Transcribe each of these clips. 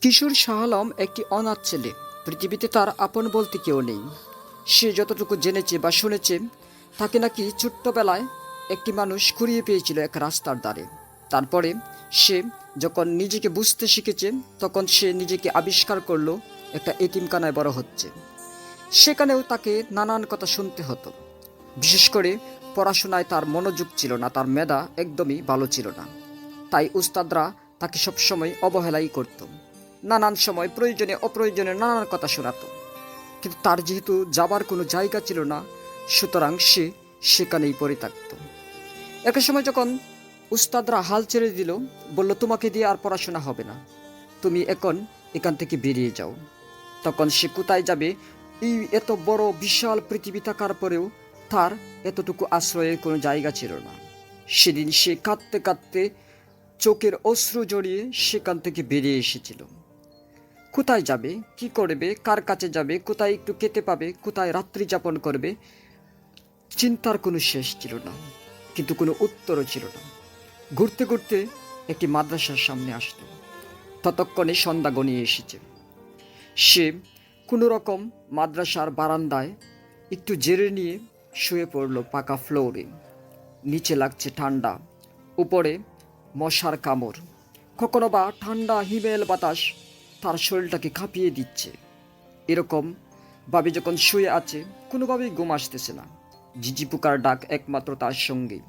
কিশোর শাহ আলম একটি অনাথ ছেলে। পৃথিবীতে তার আপন বলতে কেউ নেই। সে যতটুকু জেনেছে বা শুনেছে, তাকে নাকি ছোট্টবেলায় একটি মানুষ কুড়িয়ে পেয়েছিল এক রাস্তার ধারে। তারপরে সে যখন নিজেকে বুঝতে শিখেছে, তখন সে নিজেকে আবিষ্কার করলো একটা এতিমখানায় বড় হচ্ছে। সেখানেও তাকে নানান কথা শুনতে হতো। বিশেষ করে পড়াশোনায় তার মনোযোগ ছিল না, তার মেধা একদমই ভালো ছিল না। তাই উস্তাদরা তাকে সবসময় অবহেলাই করত। নানান সময় প্রয়োজনে অপ্রয়োজনে নানান কথা শোনাতো। কিন্তু তার যেহেতু যাবার কোনো জায়গা ছিল না, সুতরাং সে সেখানেই পড়ে থাকত। একটা সময় যখন উস্তাদরা হাল ছেড়ে দিল, বলল, তোমাকে দিয়ে আর পড়াশোনা হবে না, তুমি এখন এখান থেকে বেরিয়ে যাও। তখন সে কোথায় যাবে? এই এত বড় বিশাল পৃথিবী থাকার পরেও তার এতটুকু আশ্রয়ের কোনো জায়গা ছিল না। সেদিন সে কাঁদতে কাঁদতে চোখের অশ্রু জড়িয়ে সেখান থেকে বেরিয়ে এসেছিল। কোথায় যাবে, কি করবে, কার কাছে যাবে, কোথায় একটু খেতে পাবে, কোথায় রাত্রি যাপন করবে, চিন্তার কোনো শেষ ছিল না। কিন্তু কোনো উত্তরও ছিল না। ঘুরতে ঘুরতে একটি মাদ্রাসার সামনে আসলো। ততক্ষণে সন্ধ্যা গনিয়ে এসেছে। সে কোনো রকম মাদ্রাসার বারান্দায় একটু জেরে নিয়ে শুয়ে পড়ল পাকা ফ্লোরে। নিচে লাগছে ঠান্ডা, উপরে মশার কামড়, কখনো বা ঠান্ডা হিমেল বাতাস তার শরীরটাকে কাঁপিয়ে দিচ্ছে। এরকম ভাবে যখন শুয়ে আছে, কোনোভাবেই ঘুম আসতেছে না। ঝিঝি পোকার ডাক একমাত্র তার সঙ্গী।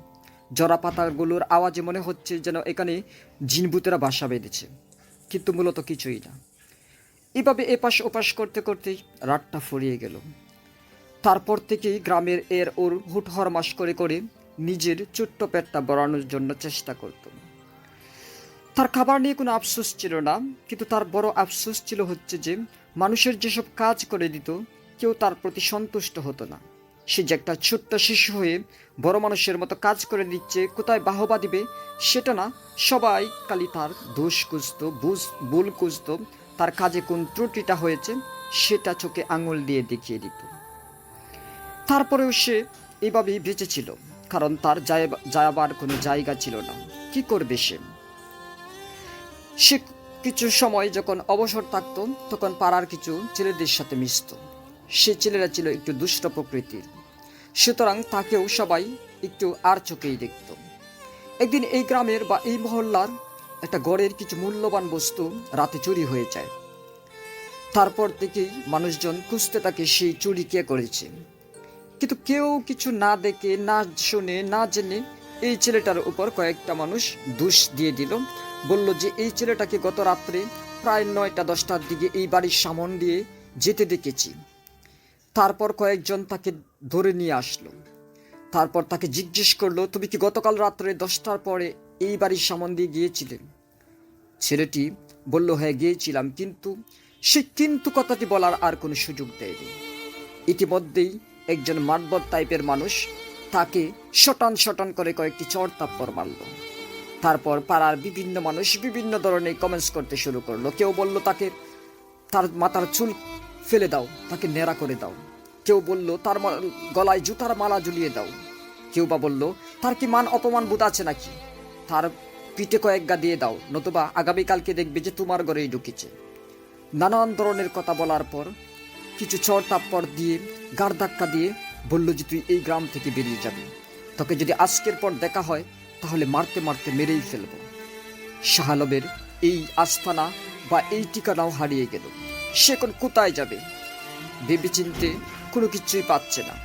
জরা পাতাগুলোর আওয়াজে মনে হচ্ছে যেন এখানে জিনভূতেরা বাসা বেঁধেছে, কিন্তু মূলত কিছুই না। এভাবে এপাশ ওপাশ করতে করতেই রাতটা ফুরিয়ে গেল। তারপর থেকেই গ্রামের এর ওর হুটহরমাস করে করে নিজের ছোট্ট পেটটা বাড়ানোর জন্য চেষ্টা করত। তার খাবার নিয়ে কোনো আফসোস ছিল না, কিন্তু তার বড় আফসোস ছিল হচ্ছে যে মানুষের যেসব কাজ করে দিত, কেউ তার প্রতি সন্তুষ্ট হতো না। সে যে একটা ছোট্ট শিশু হয়ে বড় মানুষের মতো কাজ করে দিচ্ছে, কোথায় বাহবা দিবে সেটা না, সবাই খালি তার দোষ খুঁজত, ভুল খুঁজত, তার কাজে কোন ত্রুটিটা হয়েছে সেটা চোখে আঙুল দিয়ে দেখিয়ে দিত। তারপরেও সে এইভাবেই বেঁচেছিল, কারণ তার যাবার কোনো জায়গা ছিল না। কি করবে সে? সে কিছু সময় যখন অবসর থাকত, তখন পাড়ার কিছু ছেলেদের সাথে মিশত। সে ছেলেরা ছিল একটু দুষ্ট প্রকৃতির, সুতরাং তাকেও সবাই একটু আর চোখেই দেখত। একদিন এই গ্রামের বা এই মহল্লার একটা গড়ের কিছু মূল্যবান বস্তু রাতে চুরি হয়ে যায়। তারপর থেকেই মানুষজন খুঁজতে থাকে সেই চুরি কে করেছে। কিন্তু কেউ কিছু না দেখে, না শুনে, না জেনে এই ছেলেটার উপর কয়েকটা মানুষ দোষ দিয়ে দিল। বলল যে এই ছেলেটাকে গত রাত্রে প্রায় 9টা-10টার দিকে এই বাড়ির সামন দিয়ে যেতে দেখেছি। তারপর কয়েকজন তাকে ধরে নিয়ে আসলো। তারপর তাকে জিজ্ঞেস করলো, তুমি কি গতকাল রাত্রে 10টার পরে এই বাড়ির সামন দিয়ে গিয়েছিলে? ছেলেটি বলল, হ্যাঁ গিয়েছিলাম, কিন্তু সে কিন্তু কথাটি বলার আর কোনো সুযোগ দেয়নি। ইতিমধ্যেই একজন মাতবর টাইপের মানুষ তাকে শটান শটান করে কয়েকটি চড় থাপ্পড় মারল। তারপর পাড়ার বিভিন্ন মানুষ বিভিন্ন ধরনের কমেন্টস করতে শুরু করলো। কেউ বলল তাকে তার মাথার চুল ফেলে দাও, তাকে ন্যাড়া করে দাও। কেউ বলল তার গলায় জুতার মালা ঝুলিয়ে দাও। কেউ বা বলল তার কি মান অপমান বোধ আছে নাকি, তার পিঠে কয়েক গা দিয়ে দাও, নতুবা আগামীকালকে দেখবে যে তোমার ঘরেই ঢুকেছে। নানান ধরনের কথা বলার পর কিছু চড় থাপ্পড় দিয়ে, গাড় ধাক্কা দিয়ে বলল যে তুই এই গ্রাম থেকে বেরিয়ে যাবি, তোকে যদি আজকের পর দেখা হয় তাহলে মারতে মারতে মেরেই ফেলব। শাহ আলমের এই আস্তানা বা এই ঠিকানাও হারিয়ে গেল। সে এখন কোথায় যাবে ভেবেচিন্তে কোনো কিছুই পাচ্ছে না।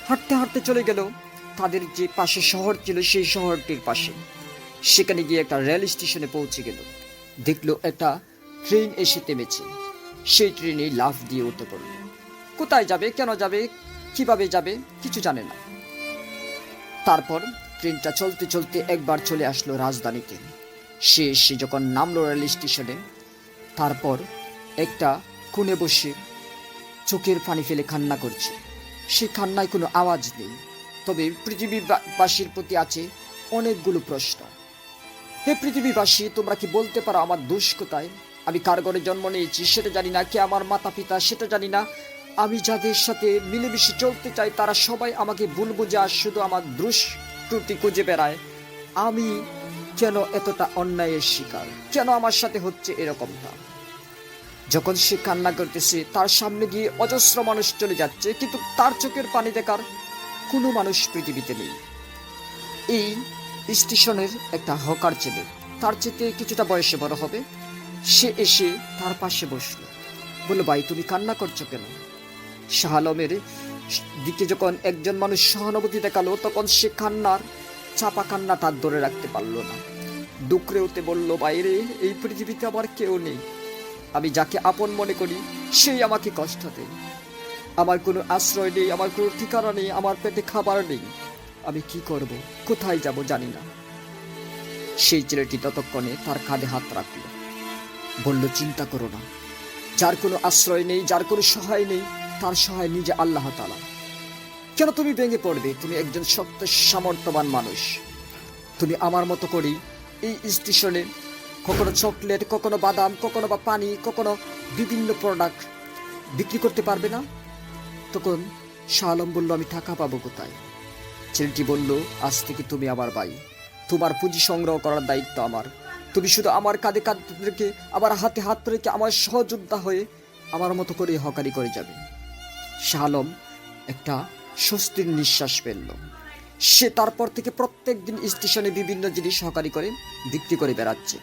হাঁটতে হাঁটতে চলে গেল তাদের যে পাশে শহর ছিল সেই শহরটির পাশে। সেখানে গিয়ে একটা রেল স্টেশনে পৌঁছে গেল। দেখলো একটা ট্রেন এসে থেমেছে। সেই ট্রেনে লাফ দিয়ে উঠে পড়ল। কোথায় যাবে, কেন যাবে, কিভাবে যাবে কিছু জানে না। তারপর ট্রেনটা চলতে চলতে একবার চলে আসলো রাজধানীতে। সে যখন নামলো রেল স্টেশনে, তারপর একটা কোণে বসে চোখের পানি ফেলে কান্না করছে। সে কান্নায় কোনো আওয়াজ নেই, তবে পৃথিবীবাসীর প্রতি আছে অনেকগুলো প্রশ্ন। হে পৃথিবীবাসী, তোমরা কি বলতে পারো আমার দোষ কোথায়? আমি কার ঘরে জন্ম নিয়েছি সেটা জানি না, কে আমার মাতা পিতা সেটা জানি না। আমি যাদের সাথে মিলেমিশে চলতে চাই তারা সবাই আমাকে ভুল বুঝে আর শুধু আমার দোষ ত্রুটি খুঁজে বেড়ায়। আমি কেন এতটা অন্যায়ের শিকার? কেন আমার সাথে হচ্ছে এরকমটা? যখন সে কান্না করতেছে তার সামনে দিয়ে অজস্র মানুষ চলে যাচ্ছে, কিন্তু তার চোখের পানি দেখার কোনো মানুষ পৃথিবীতে নেই। এই স্টেশনের একটা হকার ছেলে, তার চেয়ে কিছুটা বয়সে বড় হবে, সে এসে তার পাশে বসলো। বলল, ভাই তুমি কান্না করছো কেন? শাহ আলমের দিকে যখন একজন মানুষ সহানুভূতি দেখালো, তখন সে চাপা কান্না তার ধরে রাখতে পারলো না। ডুকরে উঠে বলল, বাইরে এই পৃথিবীতে আমার কেউ নেই। আমি যাকে আপন মনে করি সেই আমাকে কষ্ট দেয়। আমার কোনো আশ্রয় নেই, আমার কোনো ঠিকানা নেই, আমার পেটে খাবার নেই। আমি কি করব, কোথায় যাব জানি না। সেই ছেলেটি ততক্ষণে তার কাঁধে হাত রাখল, বলল, চিন্তা করো না, যার কোনো আশ্রয় নেই, যার কোনো সহায় নেই, তার সহায় নিজে আল্লাহ তাআলা। কেন তুমি ভেঙে পড়বে? তুমি একজন শক্ত সামর্থ্যবান মানুষ। তুমি আমার মতো করেই এই স্টেশনে কখনো চকলেট, কখনো বাদাম, কখনো বা পানি, কখনো বিভিন্ন প্রোডাক্ট বিক্রি করতে পারবে না? তখন শাহ আলম বলল, আমি টাকা পাবো কোথায়? ছেলেটি বলল, আজ থেকে তুমি আমার ভাই, তোমার পুঁজি সংগ্রহ করার দায়িত্ব আমার। তুমি শুধু আমার কাঁধে কাঁধ রেখে, আমার হাতে হাত রেখে, আমার সহযোদ্ধা হয়ে আমার মতো করে হকারি করে যাবে। শাহ আলম একটা স্বস্তির নিঃশ্বাস ফেলল। সে তারপর থেকে প্রত্যেক দিন স্টেশনে বিভিন্ন জিনিস হকারি করে বিক্রি করে বেড়াচ্ছে।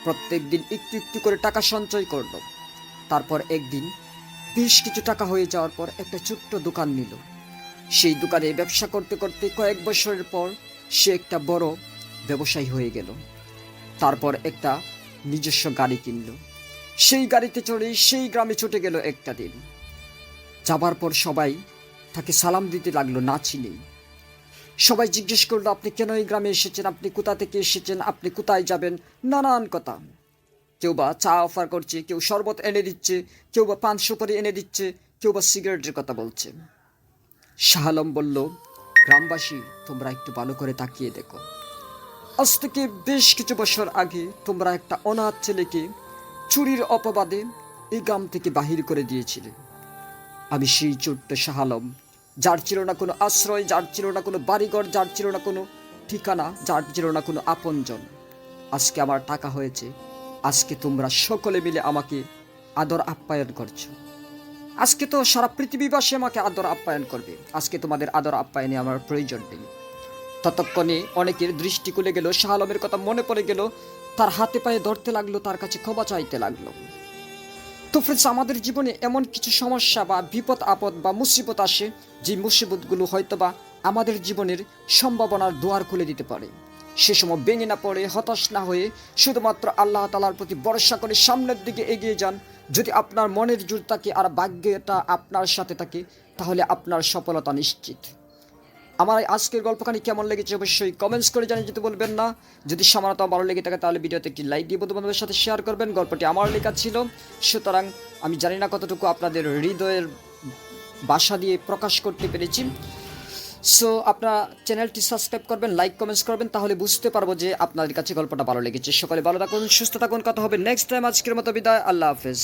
প্রত্যেক দিন একটু একটু করে টাকা সঞ্চয় করল। তারপর একদিন বেশ কিছু টাকা হয়ে যাওয়ার পর একটা ছোট্ট দোকান নিল। সেই দোকানে ব্যবসা করতে করতে কয়েক বছরের পর সে একটা বড় ব্যবসায়ী হয়ে গেল। তারপর একটা নিজস্ব গাড়ি কিনল। সেই গাড়িতে চড়ে সেই গ্রামে ছুটে গেল একটা দিন। যাবার পর সবাই তাকে সালাম দিতে লাগলো না চিনেই। সবাই জিজ্ঞেস করলো, আপনি কেন এই গ্রামে এসেছেন, আপনি কোথা থেকে এসেছেন, আপনি কোথায় যাবেন, নানান কথা। কেউ বা চা অফার করছে, কেউ শরবত এনে দিচ্ছে, কেউ বা পান সুপারি এনে দিচ্ছে, কেউ বা সিগারেটের কথা বলছে। শাহ আলম বলল, গ্রামবাসী তোমরা একটু ভালো করে তাকিয়ে দেখো। আজ থেকে বেশ কিছু বছর আগে তোমরা একটা অনাথ ছেলেকে চুরির অপবাদে এই গ্রাম থেকে বাহির করে দিয়েছিলে। আমি সেই ছোট্ট শাহ আলম, যার ছিল না কোনো আশ্রয়, যার ছিল না কোনো বাড়িঘর, যার ছিল না কোনো ঠিকানা, যার ছিল না কোনো আপনজন। আজকে আমার টাকা হয়েছে, আজকে তোমরা সকলে মিলে আমাকে আদর আপ্যায়ন করছো। আজকে তো সারা পৃথিবীবাসী আমাকে আদর আপ্যায়ন করবে। আজকে তোমাদের আদর আপ্যায়নে আমার প্রয়োজন নেই। ততক্ষণে অনেকের দৃষ্টি খুলে গেল, শাহ আলমের কথা মনে পড়ে গেল, তার হাতে পায়ে ধরতে লাগলো, তার কাছে ক্ষমা চাইতে লাগলো। তো ফ্রেন্ডস, আমাদের জীবনে এমন কিছু সমস্যা বা বিপদ আপদ বা মুসিবত আসে, যে মুসিবতগুলো হয়তোবা আমাদের জীবনের সম্ভাবনার দুয়ার খুলে দিতে পারে। সে সময় ভেঙে না পড়ে, হতাশ না হয়ে শুধুমাত্র আল্লাহ তাআলার প্রতি ভরসা করে সামনের দিকে এগিয়ে যান। যদি আপনার মনের জোর থাকে আর ভাগ্যটা আপনার সাথে থাকে, তাহলে আপনার সফলতা নিশ্চিত। আমার আজকের গল্পখানি কেমন লেগেছে অবশ্যই কমেন্টস করে জানিয়ে যেতে বলবেন না। যদি সামান্যতম ভালো লেগে থাকে তাহলে ভিডিওতে একটি লাইক দিয়ে বন্ধু-বান্ধবের সাথে শেয়ার করবেন। গল্পটি আমার লেখা ছিল, সুতরাং আমি জানি না কতটুকু আপনাদের হৃদয়ের ভাষা দিয়ে প্রকাশ করতে পেরেছি। সো আপনারা চ্যানেলটি সাবস্ক্রাইব করবেন, লাইক কমেন্টস করবেন, তাহলে বুঝতে পারবো যে আপনাদের কাছে গল্পটা ভালো লেগেছে। সকলে ভালো থাকুন, সুস্থ থাকুন, কথা হবে নেক্সট টাইম। আজকের মতো বিদায়, আল্লাহ হাফেজ।